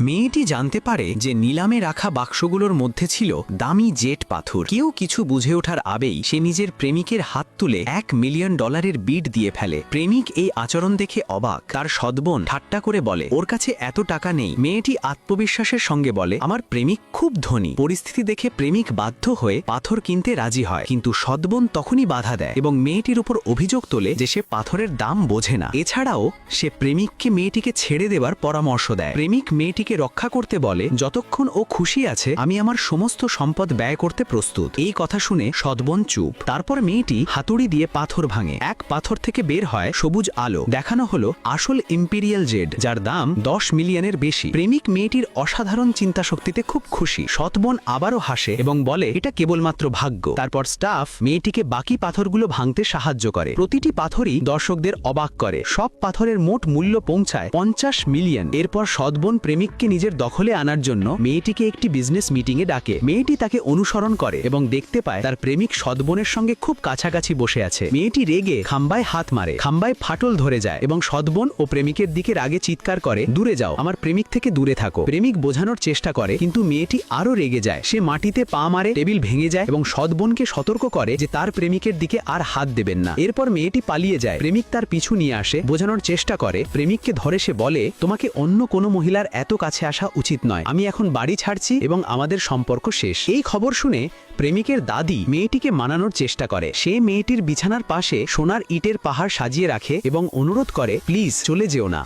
মেয়েটি জানতে পারে যে নিলামে রাখা বাক্সগুলোর মধ্যে ছিল দামি জেট পাথর। কেউ কিছু বুঝে ওঠার আগেই সে নিজের প্রেমিকের হাত তুলে $1 মিলিয়ন বিড দিয়ে ফেলে। প্রেমিক এই আচরণ দেখে অবাক। তার সৎবোন ঠাট্টা করে বলে, ওর কাছে এত টাকা নেই। মেয়েটি আত্মবিশ্বাসের সঙ্গে বলে, আমার প্রেমিক খুব ধনী। পরিস্থিতি দেখে প্রেমিক বাধ্য হয়ে পাথর কিনতে রাজি হয়, কিন্তু সৎবোন তখনই বাধা দেয় এবং মেয়েটির উপর অভিযোগ তোলে যে সে পাথরের দাম বোঝে না। এছাড়াও সে প্রেমিককে মেয়েটিকে ছেড়ে দেবার পরামর্শ দেয়। প্রেমিক মেয়েটিকে রক্ষা করতে বলে, যতক্ষণ ও খুশি আছে আমি আমার সমস্ত সম্পদ ব্যয় করতে প্রস্তুত। এই কথা শুনে সৎবোন চুপ। তারপর মেয়েটি হাতুড়ি দিয়ে পাথর ভাঙে। এক পাথর থেকে বের হয় সবুজ আলো। দেখানো হলো আসল ইম্পেরিয়াল জেড, যার দাম 10 মিলিয়নের বেশি। প্রেমিক মেয়েটির অসাধারণ চিন্তা শক্তিতে খুব খুশি। সৎবোন আবারও হাসে এবং বলে, এটা কেবলমাত্র ভাগ্য। তারপর স্টাফ মেয়েটিকে বাকি পাথরগুলো ভাঙতে সাহায্য করে। প্রতিটি পাথরই দর্শকদের অবাক করে। সব পাথরের মোট মূল্য পৌঁছায় 50 মিলিয়ন। এরপর সৎবোন প্রেমিককে নিজের দখলে আনার জন্য মেয়েটিকে একটি বিজনেস মিটিংয়ে ডাকে। মেয়েটি তাকে অনুসরণ করে এবং দেখতে পায় তার প্রেমিক সৎবোনের সঙ্গে খুব কাছাকাছি বসে আছে। মেয়েটি রেগে খাম্বায় হাত মারে। খাম্বায় ফাটল ধরে যায় এবং সৎবোন ও প্রেমিকের দিকে রাগে চিৎকার করে, দূরে যাও, আমার প্রেমিক থেকে দূরে থাকো। প্রেমিক বোঝানোর চেষ্টা করে, কিন্তু মেয়েটি আরো রেগে যায়। সে মাটিতে পা মারে, টেবিল ভেঙে যায় এবং সৎবোনকে সতর্ক করে যে তার প্রেমিকের দিকে আর হাত দেবেন না। এরপর মেয়েটি পালিয়ে যায়। প্রেমিক তার পিছু নিয়ে আসে, বোঝানোর চেষ্টা করে। প্রেমিককে ধরে সে বলে, তোমাকে অন্য কোনো মহিলার এত কাছে আসা উচিত নয়। আমি এখন বাড়ি ছাড়ছি এবং আমাদের সম্পর্ক শেষ। এই খবর শুনে প্রেমিকের দাদি মেয়েটিকে মানানোর চেষ্টা করে। সে মেয়েটির বিছানার পাশে সোনার ইটের পাহাড় সাজিয়ে রাখে এবং অনুরোধ করে, প্লিজ চলে যেও না।